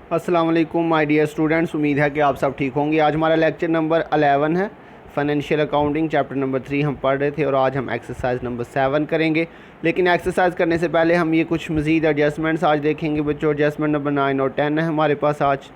अस्सलाम वालेकुम my dear students, उम्मीद है कि आप सब ठीक होंगे। आज हमारा लेक्चर नंबर 11 है, फाइनेंशियल अकाउंटिंग चैप्टर नंबर 3 हम पढ़ रहे थे और आज हम एक्सरसाइज नंबर 7 करेंगे। लेकिन एक्सरसाइज करने से पहले हम ये कुछ मज़ीद एडजस्टमेंट्स आज देखेंगे बच्चों। एडजस्टमेंट नंबर 9 और 10 है हमारे पास आज।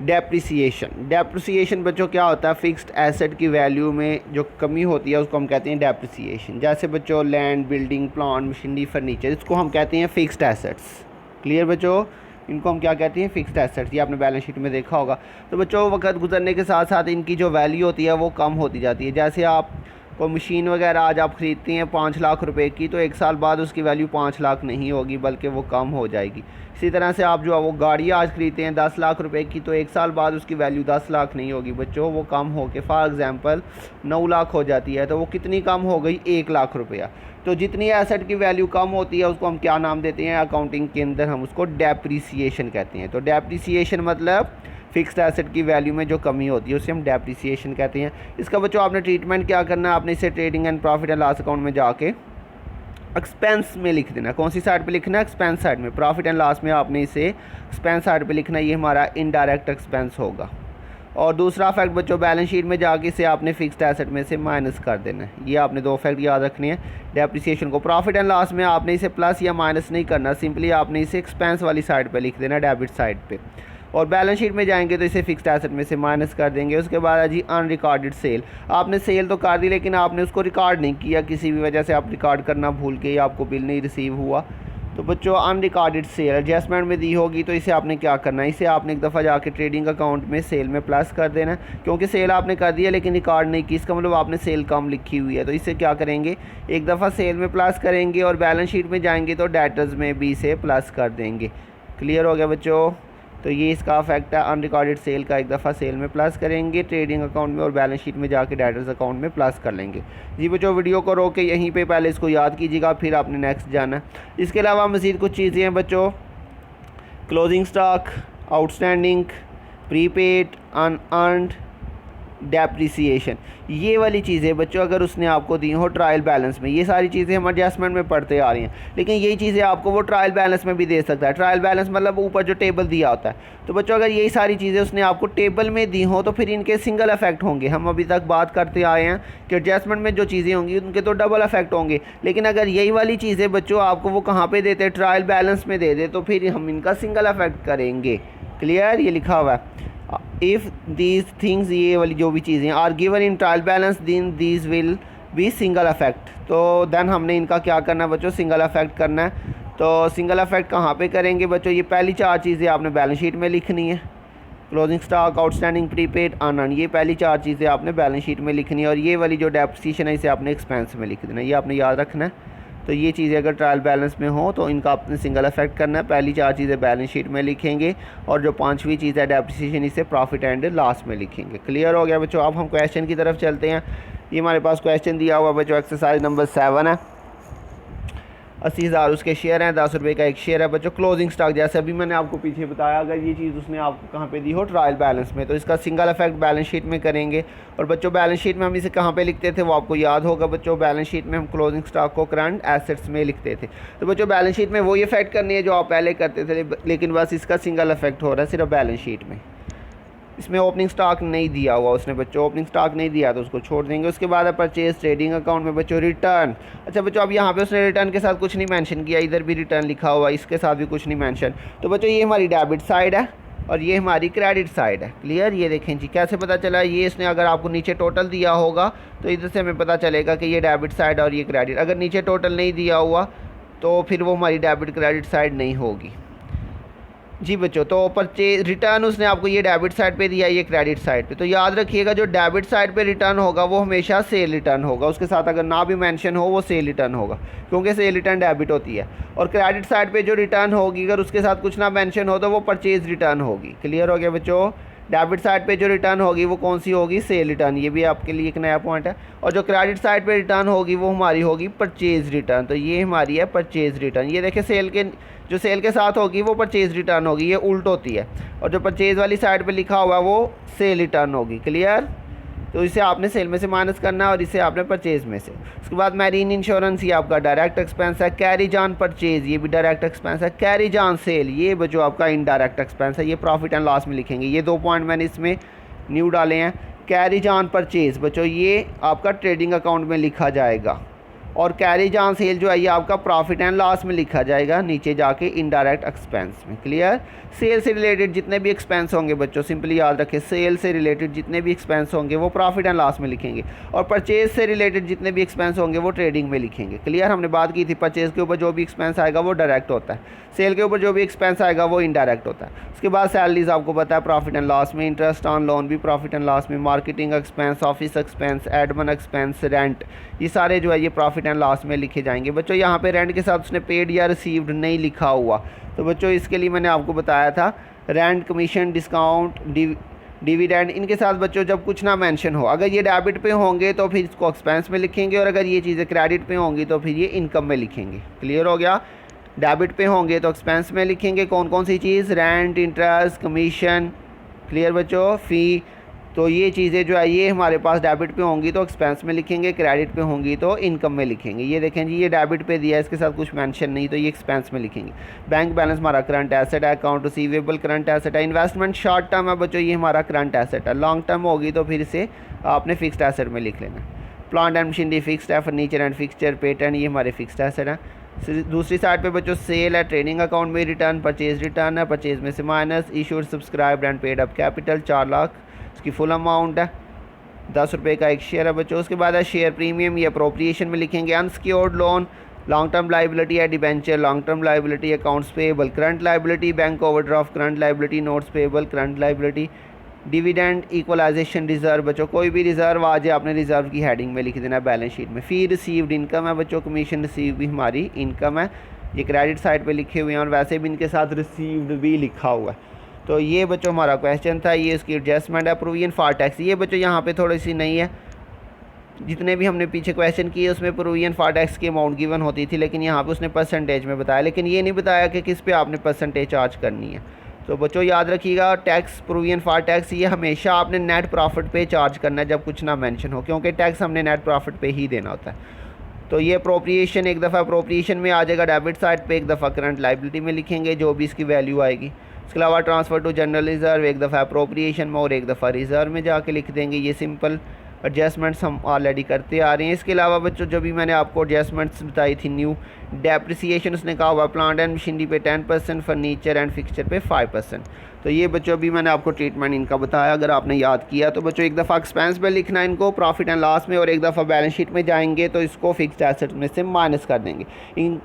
डेप्रिसिएशन बच्चों क्या होता है? फिक्स्ड एसेट की वैल्यू में जो कमी होती है उसको हम कहते हैं डेप्रिसिएशन। जैसे बच्चों land, building, plant, machinery, furniture, इसको हम कहते हैं फिक्स्ड एसेट्स। क्लियर बच्चों? इनको हम क्या कहते हैं? Fixed assets. ये आपने बैलेंस शीट में देखा होगा। तो बच्चों वक्त गुजरने के साथ साथ इनकी जो वैल्यू होती है वो कम होती जाती है। जैसे आप कोई मशीन वगैरह आज आप ख़रीदती हैं 5 लाख रुपए की, तो 1 साल बाद उसकी वैल्यू 5 लाख नहीं होगी बल्कि वो कम हो जाएगी। इसी तरह से आप जो है वो गाड़ी आज ख़रीदते हैं 10 लाख रुपए की, तो 1 साल बाद उसकी वैल्यू 10 लाख नहीं होगी बच्चों, वो कम हो के फॉर एग्ज़ाम्पल 9 लाख हो जाती है। तो वो कितनी कम हो गई? 1 लाख रुपया। तो जितनी एसेट की वैल्यू कम होती है उसको हम क्या नाम देते हैं? अकाउंटिंग के अंदर हम उसको डेप्रिसिएशन कहते हैं। तो डेप्रिसिएशन मतलब फिक्स्ड एसेट की वैल्यू में जो कमी होती है उसे हम डेप्रिसिएशन कहते हैं। इसका बच्चों आपने ट्रीटमेंट क्या करना है? आपने इसे trading and profit and loss account में जाके एक्सपेंस में लिख देना। कौन सी साइड पे लिखना है? एक्सपेंस साइड में। प्रॉफिट एंड लॉस में आपने इसे एक्सपेंस साइड पे लिखना है, ये हमारा इनडायरेक्ट एक्सपेंस होगा। और दूसरा फैक्ट बच्चों बैलेंस शीट में जाके इसे आपने फिक्स्ड एसेट में से माइनस कर देना है। ये आपने 2 फैक्ट याद रखने हैं डेप्रिसिएशन को। प्रॉफिट एंड लॉस में आपने इसे प्लस या माइनस नहीं करना, सिंपली आपने इसे एक्सपेंस वाली साइड पे लिख देना, डेबिट साइड पे। और बैलेंस शीट में जाएंगे तो इसे फिक्स्ड एसेट में से माइनस कर देंगे। उसके बाद है जी अनरिकॉर्डेड सेल। आपने सेल तो कर दी लेकिन आपने उसको रिकॉर्ड नहीं किया, किसी भी वजह से आप रिकॉर्ड करना भूल गए, आपको बिल नहीं रिसीव हुआ, तो बच्चों अनरिकॉर्डेड सेल एडजस्टमेंट में दी होगी, तो इसे आपने क्या करना है? इसे आपने एक दफ़ा जाके ट्रेडिंग अकाउंट में सेल में प्लस कर देना, क्योंकि सेल आपने कर दी है लेकिन रिकॉर्ड नहीं की, इसका मतलब आपने सेल कम लिखी हुई है। तो इसे क्या करेंगे? एक दफ़ा सेल में प्लस करेंगे और बैलेंस शीट में जाएंगे तो डेटर्स में भी इसे प्लस कर देंगे। क्लियर हो गया बच्चों? तो ये इसका फैक्ट है अनरिकॉर्डेड सेल का। एक दफ़ा सेल में प्लस करेंगे ट्रेडिंग अकाउंट में और बैलेंस शीट में जाके डेटर्स अकाउंट में प्लस कर लेंगे। जी बच्चों वीडियो को रोक के यहीं पे पहले इसको याद कीजिएगा, फिर आपने नेक्स्ट जाना है। इसके अलावा मज़ीद कुछ चीज़ें हैं बच्चों, closing stock, outstanding, prepaid, unearned, depreciation, ये वाली चीज़ें बच्चों अगर उसने आपको दी हो ट्रायल बैलेंस में, ये सारी चीज़ें हम एडजस्टमेंट में पढ़ते आ रही हैं, लेकिन यही चीज़ें आपको वो ट्रायल बैलेंस में भी दे सकता है। ट्रायल बैलेंस मतलब ऊपर जो टेबल दिया होता है। तो बच्चों अगर यही सारी चीज़ें उसने आपको टेबल में दी हो तो फिर इनके सिंगल इफेक्ट होंगे। हम अभी तक बात करते आए हैं कि एडजस्टमेंट में जो चीज़ें होंगी उनके तो डबल इफेक्ट होंगे, लेकिन अगर यही वाली चीज़ें बच्चों आपको वो कहाँ पर देते? ट्रायल बैलेंस में दे दे, तो फिर हम इनका सिंगल इफेक्ट करेंगे। क्लियर? ये लिखा हुआ है इफ़ दीज थिंग्स, ये वाली जो भी चीज़ें are given in trial balance then these will be single effect. तो देन हमने इनका क्या करना है बच्चों? सिंगल इफेक्ट करना है। तो सिंगल इफेक्ट कहाँ पे करेंगे बच्चों? ये पहली 4 चीज़ें आपने बैलेंस शीट में लिखनी है, closing stock, outstanding, prepaid, unearned, ये पहली 4 चीज़ें आपने बैलेंस शीट में लिखनी है। और ये वाली जो डेप्रिसिएशन है इसे आपने एक्सपेंस में लिख देना, ये आपने याद रखना है। तो ये चीज़ें अगर ट्रायल बैलेंस में हो तो इनका आपने सिंगल इफेक्ट करना है। पहली 4 चीज़ें बैलेंस शीट में लिखेंगे और जो 5वीं चीज़ है डेप्रिसिएशन इसे प्रॉफिट एंड लॉस में लिखेंगे। क्लियर हो गया बच्चों? अब हम क्वेश्चन की तरफ चलते हैं। ये हमारे पास क्वेश्चन दिया हुआ बच्चों, एक्सरसाइज नंबर 7 है। 80,000 उसके शेयर हैं, 10 रुपये का एक शेयर है बच्चों। क्लोजिंग स्टॉक जैसे अभी मैंने आपको पीछे बताया, अगर ये चीज़ उसने आपको कहाँ पे दी हो? ट्रायल बैलेंस में, तो इसका सिंगल इफेक्ट बैलेंस शीट में करेंगे। और बच्चों बैलेंस शीट में हम इसे कहाँ पे लिखते थे वो आपको याद होगा बच्चों। बैलेंस शीट में हम क्लोजिंग स्टॉक को करंट एसेट्स में लिखते थे। तो बच्चों बैलेंस शीट में वही इफेक्ट करनी है जो आप पहले करते थे, लेकिन बस इसका सिंगल इफेक्ट हो रहा है सिर्फ बैलेंस शीट में। इसमें ओपनिंग स्टॉक नहीं दिया हुआ उसने बच्चों, ओपनिंग स्टॉक नहीं दिया तो उसको छोड़ देंगे। उसके बाद है परचेज ट्रेडिंग अकाउंट में बच्चों रिटर्न। अच्छा बच्चों अब यहाँ पे उसने रिटर्न के साथ कुछ नहीं मेंशन किया, इधर भी रिटर्न लिखा हुआ, इसके साथ भी कुछ नहीं मेंशन। तो बच्चों ये हमारी डेबिट साइड है और ये हमारी क्रेडिट साइड है। क्लियर? ये देखें जी कैसे पता चला? ये इसने अगर आपको नीचे टोटल दिया होगा तो इधर से हमें पता चलेगा कि ये डेबिट साइड और ये क्रेडिट। अगर नीचे टोटल नहीं दिया हुआ तो फिर वो हमारी डेबिट क्रेडिट साइड नहीं होगी। जी बच्चों तो परचेज रिटर्न उसने आपको ये डेबिट साइड पे दिया, ये क्रेडिट साइड पे। तो याद रखिएगा जो डेबिट साइड पे रिटर्न होगा वो हमेशा सेल रिटर्न होगा, उसके साथ अगर ना भी मेंशन हो वो सेल रिटर्न होगा, क्योंकि सेल रिटर्न डेबिट होती है। और क्रेडिट साइड पे जो रिटर्न होगी अगर उसके साथ कुछ ना मेंशन हो तो वो परचेज रिटर्न होगी। क्लियर हो गया बच्चों? डेबिट साइड पे जो रिटर्न होगी वो कौन सी होगी? Cell return. ये भी आपके लिए एक नया पॉइंट है। और जो क्रेडिट साइड पे रिटर्न होगी वो हमारी होगी परचेज रिटर्न। तो ये हमारी है परचेज रिटर्न। ये देखिए सेल के साथ होगी वो परचेज रिटर्न होगी, ये उल्ट होती है। और जो परचेज वाली साइड पे लिखा हुआ है वो सेल रिटर्न होगी। क्लियर? तो इसे आपने सेल में से माइनस करना है और इसे आपने परचेज़ में से। उसके बाद मैरीन इंश्योरेंस, ये आपका डायरेक्ट एक्सपेंस है। कैरीज ऑन परचेज़, ये भी डायरेक्ट एक्सपेंस है। कैरीज ऑन सेल, ये बच्चों आपका इनडायरेक्ट एक्सपेंस है, ये प्रॉफिट एंड लॉस में लिखेंगे। ये 2 पॉइंट मैंने इसमें न्यू डाले हैं। कैरीज ऑन परचेज़ बच्चों ये आपका ट्रेडिंग अकाउंट में लिखा जाएगा, और कैरीज ऑन सेल जो है ये आपका प्रॉफिट एंड लॉस में लिखा जाएगा, नीचे जाके इनडायरेक्ट एक्सपेंस में। क्लियर। सेल से रिलेटेड जितने भी एक्सपेंस होंगे बच्चों, सिंपली याद रखें, सेल से रिलेटेड जितने भी एक्सपेंस होंगे वो प्रॉफिट एंड लॉस में लिखेंगे, और परचेज से रिलेटेड जितने भी एक्सपेंस होंगे वो ट्रेडिंग में लिखेंगे। क्लियर। हमने बात की थी परचेज के ऊपर जो भी एक्सपेंस आएगा वो डायरेक्ट होता है, सेल के ऊपर जो भी एक्सपेंस आएगा वो इनडायरेक्ट होता है। उसके बाद सैलरीज आपको पता है प्रॉफिट एंड लॉस में, इंटरेस्ट ऑन लोन भी प्रॉफिट एंड लॉस में, marketing expense, office expense, admin expense, rent, ये सारे जो है ये प्रॉफिट एंड लॉस में लिखे जाएंगे। बच्चों यहाँ पे रेंट के साथ उसने पेड या रिसीव्ड नहीं लिखा हुआ, तो बच्चों इसके लिए मैंने आपको बताया था रेंट, कमीशन, डिस्काउंट, डिविडेंड, इनके साथ बच्चों जब कुछ ना मेंशन हो, अगर ये डेबिट पे होंगे तो फिर इसको एक्सपेंस में लिखेंगे, और अगर ये चीज़ें क्रेडिट पे होंगी तो फिर ये इनकम में लिखेंगे। क्लियर हो गया। डेबिट पे होंगे तो एक्सपेंस में लिखेंगे कौन कौन सी चीज़, रेंट, इंटरेस्ट, कमीशन। क्लियर बच्चों। फ़ी, तो ये चीज़ें जो है ये हमारे पास डेबिट पे होंगी तो एक्सपेंस में लिखेंगे, क्रेडिट पे होंगी तो इनकम में लिखेंगे। ये देखें जी, ये डेबिट पे दिया है, इसके साथ कुछ मेंशन नहीं, तो ये एक्सपेंस में लिखेंगे। बैंक बैलेंस हमारा करंट एसेट है, अकाउंट रिसीवेबल करंट एसेट है, इन्वेस्टमेंट शॉर्ट टर्म है बच्चों, ये हमारा करंट एसेट है, लॉन्ग टर्म होगी तो फिर इसे आपने फिक्स्ड एसेट में लिख लेना। प्लांट एंड मशीनरी फिक्स्ड है, फर्नीचर एंड फिक्सचर, पेटेंट, ये हमारे फिक्स्ड एसेट है। दूसरी साइड पे बच्चों सेल है, ट्रेडिंग अकाउंट में रिटर्न, परचेज रिटर्न है, परचेज में से minus, issued, subscribed and paid up capital 4 lakh, इसकी फुल अमाउंट है, 10 रुपये का एक शेयर है बच्चों। उसके बाद है शेयर प्रीमियम, ये अप्रोप्रिएशन में लिखेंगे। Unsecured loan, long term liability है, debenture, long term liability, accounts payable, current liability, bank overdraft, current liability, notes payable, current liability, dividend, equalisation reserve बच्चों, कोई भी रिजर्व आ जाए आपने रिजर्व की हेडिंग में लिख देना है बैलेंस शीट में। फी रिसीव्ड इनकम है बच्चों, कमीशन रिसीव भी हमारी इनकम है, ये क्रेडिट साइड पे लिखे हुए हैं, और वैसे भी इनके साथ रिसीव्ड भी लिखा हुआ है। तो ये बच्चों हमारा क्वेश्चन था, ये इसकी एडजस्टमेंट है। प्रोविजन फॉर टैक्स, ये बच्चों यहाँ पे थोड़ी सी नहीं है, जितने भी हमने पीछे क्वेश्चन किए उसमें प्रोविजन फॉर टैक्स की अमाउंट गिवन होती थी, लेकिन यहाँ पे उसने परसेंटेज में बताया, लेकिन ये नहीं बताया कि किस पे आपने परसेंटेज चार्ज करनी है। तो बच्चों याद रखिएगा, टैक्स, प्रोविजन फॉर टैक्स, ये हमेशा आपने नेट प्रॉफिट पे चार्ज करना है जब कुछ ना मेंशन हो, क्योंकि टैक्स हमने नेट प्रॉफिट पे ही देना होता है। तो ये अप्रोप्रिएशन, एक दफ़ा अप्रोप्रिएशन में आ जाएगा डेबिट साइड पे, एक दफ़ा करंट लाइबिलिटी में लिखेंगे जो भी इसकी वैल्यू आएगी। इसके अलावा ट्रांसफ़र टू जनरल रिज़र्व, एक दफ़ा अप्रोप्रिएशन में और एक दफ़ा रिज़र्व में जाके लिख देंगे। ये सिंपल एडजस्टमेंट्स हम ऑलरेडी करते आ रहे हैं। इसके अलावा बच्चों जो भी मैंने आपको एडजस्टमेंट्स बताई थी न्यू, डेप्रिसिएशन उसने कहा हुआ प्लांट एंड मशीनरी पे 10%, फर्नीचर एंड फिक्सचर पे 5%। तो ये बच्चों अभी मैंने आपको ट्रीटमेंट इनका बताया, अगर आपने याद किया तो बच्चों एक दफ़ा एक्सपेंस में लिखना है इनको प्रॉफिट एंड लॉस में, और एक दफ़ा बैलेंस शीट में जाएंगे तो इसको फिक्स्ड एसेट में से माइनस कर देंगे।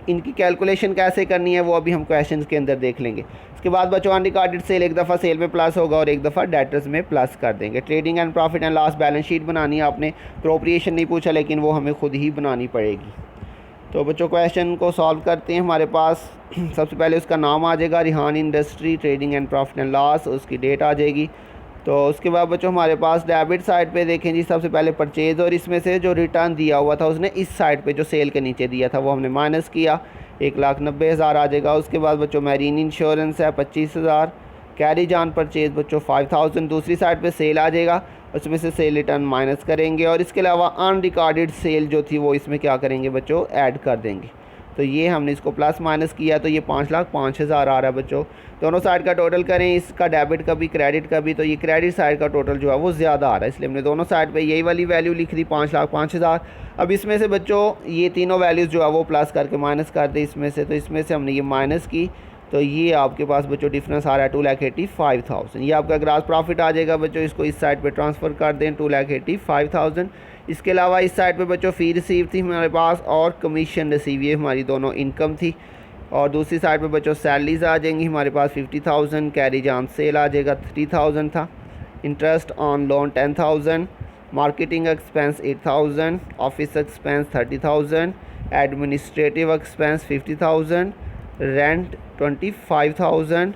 इनकी कैलकुलेशन कैसे करनी है वो अभी हम क्वेश्चन के अंदर देख लेंगे। इसके बाद बच्चों अनरिकॉर्डेड सेल, एक दफ़ा सेल में प्लस होगा और एक दफ़ा डेटर्स में प्लस कर देंगे। Trading and profit and loss balance sheet बनानी है आपने, अप्रोप्रिएशन नहीं पूछा लेकिन वो हमें खुद ही बनानी पड़ेगी। तो बच्चों क्वेश्चन को सॉल्व करते हैं। हमारे पास सबसे पहले उसका नाम आ जाएगा, Rihan industry, trading and profit and loss, उसकी डेट आ जाएगी। तो उसके बाद बच्चों हमारे पास डेबिट साइड पे देखें जी, सबसे पहले परचेज़, और इसमें से जो रिटर्न दिया हुआ था उसने इस साइड पे जो सेल के नीचे दिया था वो हमने माइनस किया, 1,90,000 आ जाएगा। उसके बाद बच्चों मैरीन इंश्योरेंस है 25,000, कैरी जान परचेज़ बच्चों 5,000, दूसरी साइड पे सेल आ जाएगा, उसमें से सेल रिटर्न माइनस करेंगे, और इसके अलावा अनरिकॉर्डेड सेल जो थी वो इसमें क्या करेंगे बच्चों, ऐड कर देंगे। तो ये हमने इसको प्लस माइनस किया तो ये 5,05,000 आ रहा है बच्चों। दोनों साइड का टोटल करें, इसका डेबिट का भी क्रेडिट का भी, तो ये क्रेडिट साइड का टोटल जो है वो ज़्यादा आ रहा है, इसलिए हमने दोनों साइड पे यही वाली वैल्यू लिख दी 5,05,000। अब इसमें से बच्चों ये तीनों वैल्यूज़ जो है वो प्लस करके माइनस कर दी इसमें से, तो इसमें से हमने ये माइनस की, तो ये आपके पास बच्चों डिफरेंस आ रहा है 2,85,000। ये आपका ग्रास प्रॉफिट आ जाएगा बच्चों, इसको इस साइड पे ट्रांसफ़र कर दें 2,85,000। इसके अलावा इस साइड पे बच्चों फ़ी रिसीव थी हमारे पास और कमीशन रिसीव, ये हमारी दोनों इनकम थी। और दूसरी साइड पे बच्चों सैलरीज आ जाएंगी हमारे पास 50,000, कैरी ऑन सेल आ जाएगा 3,000 था, interest on loan 10,000, marketing expense 8,000, office expense 30,000, administrative expense 50,000, rent 25,000,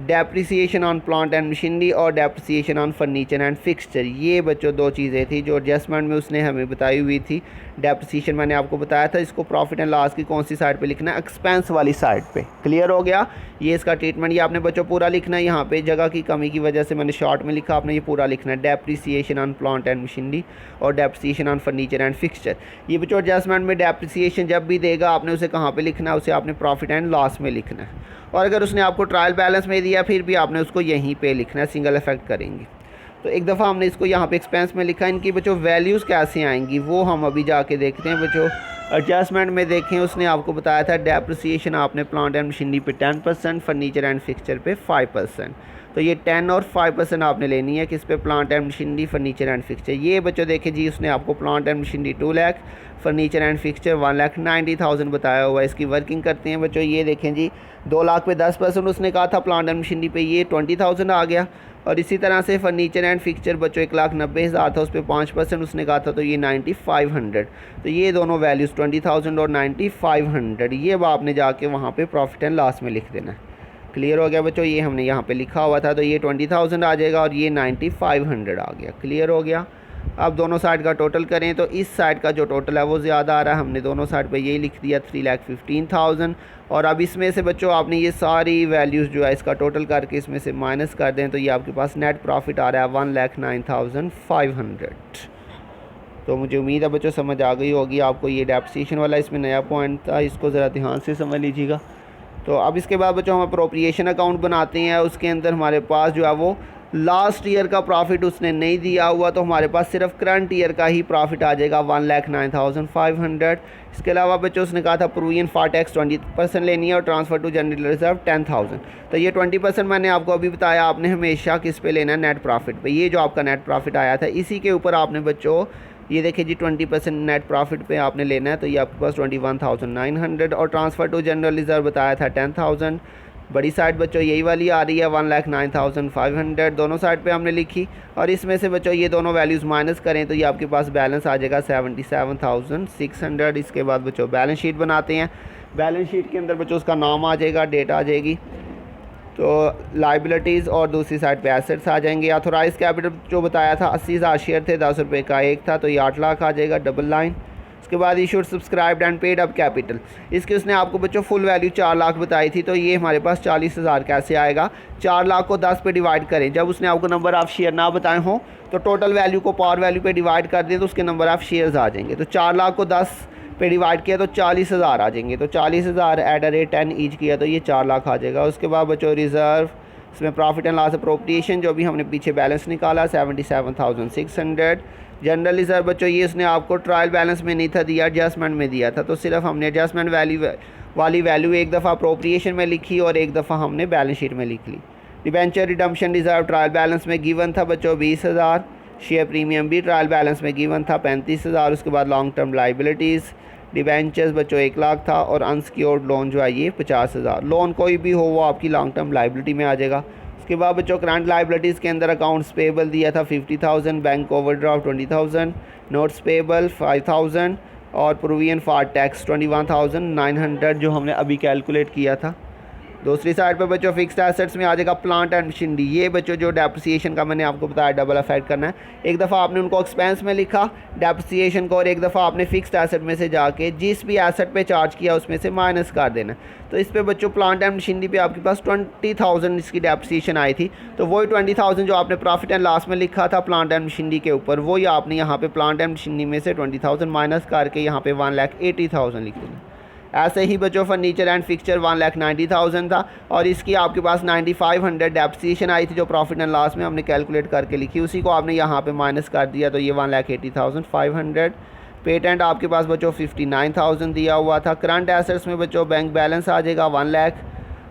depreciation on plant and machinery और depreciation on furniture and fixture. ये बच्चों दो चीज़ें थी जो एडजस्टमेंट में उसने हमें बताई हुई थी। डेप्रिसिएशन मैंने आपको बताया था। इसको प्रॉफिट एंड लॉस की कौन सी साइड पे लिखना है, एक्सपेंस वाली साइड पे। क्लियर हो गया, ये इसका ट्रीटमेंट। ये आपने बच्चों पूरा लिखना है, यहाँ पे जगह की कमी की वजह से मैंने शॉर्ट में लिखा, आपने ये पूरा लिखना है। Depreciation on plant and machinery और depreciation on furniture and fixture. ये बच्चों एडजस्टमेंट में डेप्रिसिएशन जब भी देगा आपने उसे कहाँ पर लिखना है, उसे आपने प्रॉफिट एंड लॉस में लिखना है। और अगर उसने आपको ट्रायल बैलेंस में दिया फिर भी आपने उसको यहीं पे लिखना है, सिंगल इफेक्ट करेंगे। तो एक दफ़ा हमने इसको यहाँ पे एक्सपेंस में लिखा, इनकी बच्चों वैल्यूज़ कैसे आएंगी वो हम अभी जाके देखते हैं बच्चों। एडजस्टमेंट में देखें, उसने आपको बताया था डेप्रिसिएशन आपने प्लांट एंड मशीनरी पे 10%, फर्नीचर एंड फिक्सचर पे 5%। तो ये 10 और 5% आपने लेनी है किस पे, plant and machinery, furniture and fixture. ये बच्चों देखें जी, उसने आपको plant and machinery 2 lakh, furniture and fixture 1,90,000 बताया हुआ है। इसकी वर्किंग करते हैं बच्चों। ये देखें जी, 2 लाख पे 10% उसने कहा था, प्लांट एंड मशीनरी पे ये 20,000 आ गया। और इसी तरह से फर्नीचर एंड फिक्सचर बच्चों 1,90,000 था, उस पर 5% उसने कहा था, तो ये 9,500। तो ये दोनों वैल्यूज़ 20,000 और 9,500 ये अब आपने जाके वहाँ पे प्रॉफिट एंड लॉस में लिख देना है। क्लियर हो गया बच्चों, ये हमने यहाँ पे लिखा हुआ था, तो ये 20,000 आ जाएगा और ये 9,500 आ गया। क्लियर हो गया। अब दोनों साइड का टोटल करें तो इस साइड का जो टोटल है वो ज़्यादा आ रहा है, हमने दोनों साइड पे यही लिख दिया 3,15,000। और अब इसमें से बच्चों आपने ये सारी वैल्यूज़ जो है इसका टोटल करके इसमें से माइनस कर दें तो ये आपके पास नेट प्रॉफिट आ रहा है 1,09,500। तो मुझे उम्मीद है बच्चों समझ आ गई होगी आपको। ये डेप्रिसिएशन वाला इसमें नया पॉइंट था, इसको ज़रा ध्यान से समझ लीजिएगा। तो अब इसके बाद बच्चों हम अप्रोप्रिएशन अकाउंट बनाते हैं। उसके अंदर हमारे पास जो है वो लास्ट ईयर का प्रॉफिट उसने नहीं दिया हुआ, तो हमारे पास सिर्फ करंट ईयर का ही प्रॉफिट आ जाएगा 1,09,500। इसके अलावा बच्चों उसने कहा था प्रोविजन फॉर टैक्स 20% लेनी है और ट्रांसफ़र टू जनरल रिजर्व 10,000। तो ये 20% मैंने आपको अभी बताया, आपने हमेशा किस पे लेना है, नेट प्रॉफिट पे। ये जो आपका नेट प्रॉफिट आया था इसी के ऊपर आपने बच्चों ये देखिए जी 20% नेट प्रॉफिट पे आपने लेना है, तो ये आपके पास 21,900 और ट्रांसफ़र टू जनरल रिजर्व बताया था 10,000। बड़ी साइड बच्चों यही वाली आ रही है 1,09,500, दोनों साइड पे हमने लिखी। और इसमें से बच्चों ये दोनों वैल्यूज़ माइनस करें तो ये आपके पास बैलेंस आ जाएगा 77,600। इसके बाद बच्चों बैलेंस शीट बनाते हैं। बैलेंस शीट के अंदर बच्चों उसका नाम आ जाएगा, डेट आ जाएगी, तो लाइबिलिटीज़ और दूसरी साइड पे एसेट्स आ जाएंगे। ऑथोराइज कैपिटल जो बताया था 80,000 शेयर थे, 10 रुपये का एक था, तो ये 8 लाख आ जाएगा, डबल लाइन। उसके बाद issued subscribed and paid up capital, इसकी उसने आपको बच्चों फुल वैल्यू 4 लाख बताई थी, तो ये हमारे पास 40,000 कैसे आएगा। 4 लाख को 10 पे डिवाइड करें, जब उसने आपको नंबर ऑफ़ शेयर ना बताए हों तो टोटल वैल्यू को पावर वैल्यू पे डिवाइड कर दें तो उसके नंबर ऑफ़ शेयर्स आ जाएंगे। तो 4 लाख को 10 पे डिवाइड किया तो 40,000 आ जाएंगे, तो 40,000 एट द रेट 10 ईच किया तो ये 4 लाख आ जाएगा। उसके बाद बच्चों रिज़र्व, इसमें प्रॉफिट एंड लॉस अप्रोप्रिएशन जो भी हमने पीछे बैलेंस निकाला 77,600। जनरल रिजर्व बच्चों ये उसने आपको ट्रायल बैलेंस में नहीं था दिया, एडजस्टमेंट में दिया था, तो सिर्फ हमने एडजस्टमेंट वाली वैल्यू एक दफ़ा अप्रोप्रिएशन में लिखी और एक दफ़ा हमने बैलेंस शीट में लिख ली। Debenture redemption reserve trial balance में गिवन था बच्चों 20,000। शेयर प्रीमियम भी ट्रायल बैलेंस में गिवन था 35,000। उसके बाद लॉन्ग टर्म लाइबिलिटीज़ डिबेंचर्स बच्चों 1 लाख था और अनसिक्योर्ड लोन जो है ये 50,000। लोन कोई भी हो वो आपकी लॉन्ग टर्म लाइबिलिटी में आ जाएगा। उसके बाद बच्चों करंट लाइबिलिटीज़ के अंदर अकाउंट्स पेबल दिया था 50,000, बैंक ओवरड्राफ्ट 20,000, नोट्स पेबल 5,000 और प्रोविजन फॉर टैक्स 21,900 जो हमने अभी कैलकुलेट किया था। दूसरी साइड पे बच्चों फिक्स्ड एसेट्स में आ जाएगा प्लांट एंड मशीनरी। ये बच्चों जो डेप्रिसिएशन का मैंने आपको बताया डबल इफेक्ट करना है, एक दफ़ा आपने उनको एक्सपेंस में लिखा डेप्रिसिएशन को और एक दफ़ा आपने फिक्स्ड एसेट में से जाके जिस भी एसेट पे चार्ज किया उसमें से माइनस कर देना। तो इस पे बच्चों प्लांट एंड मशीनरी पे आपके पास 20,000 इसकी डेप्रिसिएशन आई थी, तो वही 20,000 जो आपने प्रॉफिट एंड लॉस में लिखा था प्लांट एंड मशीनरी के ऊपर, वही आपने यहाँ पे प्लांट एंड मशीनरी में से 20,000 माइनस करके यहाँ पे 1,80,000 लिख देना। ऐसे ही बच्चों फर्नीचर एंड फिक्सचर 1,90,000 था और इसकी आपके पास 9,500 डेप्रिसिएशन आई थी जो प्रॉफिट एंड लॉस में हमने कैलकुलेट करके लिखी, उसी को आपने यहाँ पे माइनस कर दिया तो ये 1,80,500। पेटेंट आपके पास बच्चों 59,000 दिया हुआ था। करंट एसेट्स में बच्चों बैंक बैलेंस आ जाएगा 1 लाख।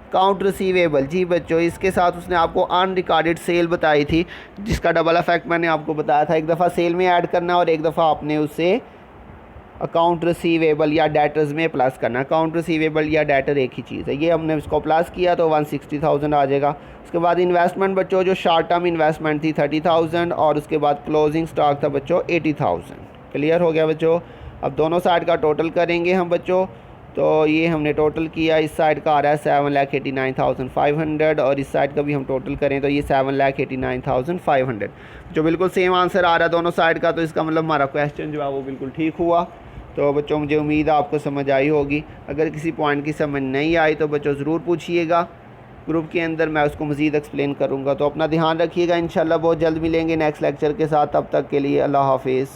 अकाउंट रिसीवेबल जी बच्चों इसके साथ उसने आपको अनरिकॉर्डेड सेल बताई थी जिसका डबल इफेक्ट मैंने आपको बताया था, एक दफ़ा सेल में ऐड करना और एक दफ़ा आपने उसे अकाउंट रिसीवेबल या डेटर्स में प्लस करना। अकाउंट रिसीवेबल या डेटर एक ही चीज़ है, ये हमने इसको प्लस किया तो 160,000 आ जाएगा। उसके बाद इन्वेस्टमेंट बच्चों जो शॉर्ट टर्म इन्वेस्टमेंट थी 30,000 और उसके बाद क्लोजिंग स्टॉक था बच्चों 80,000। क्लियर हो गया बच्चों। अब दोनों साइड का टोटल करेंगे हम बच्चों, तो ये हमने टोटल किया, इस साइड का आ रहा है 7,89,500 और इस साइड का भी हम टोटल करें तो ये 7,89,500 जो बिल्कुल सेम आंसर आ रहा है दोनों साइड का, तो इसका मतलब हमारा क्वेश्चन जो है वो बिल्कुल ठीक हुआ। तो बच्चों मुझे उम्मीद है आपको समझ आई होगी। अगर किसी पॉइंट की समझ नहीं आई तो बच्चों ज़रूर पूछिएगा ग्रुप के अंदर, मैं उसको मज़ीद एक्सप्लेन करूँगा। तो अपना ध्यान रखिएगा, इंशाल्लाह बहुत जल्द मिलेंगे नेक्स्ट लेक्चर के साथ। तब तक के लिए अल्लाह हाफिज़।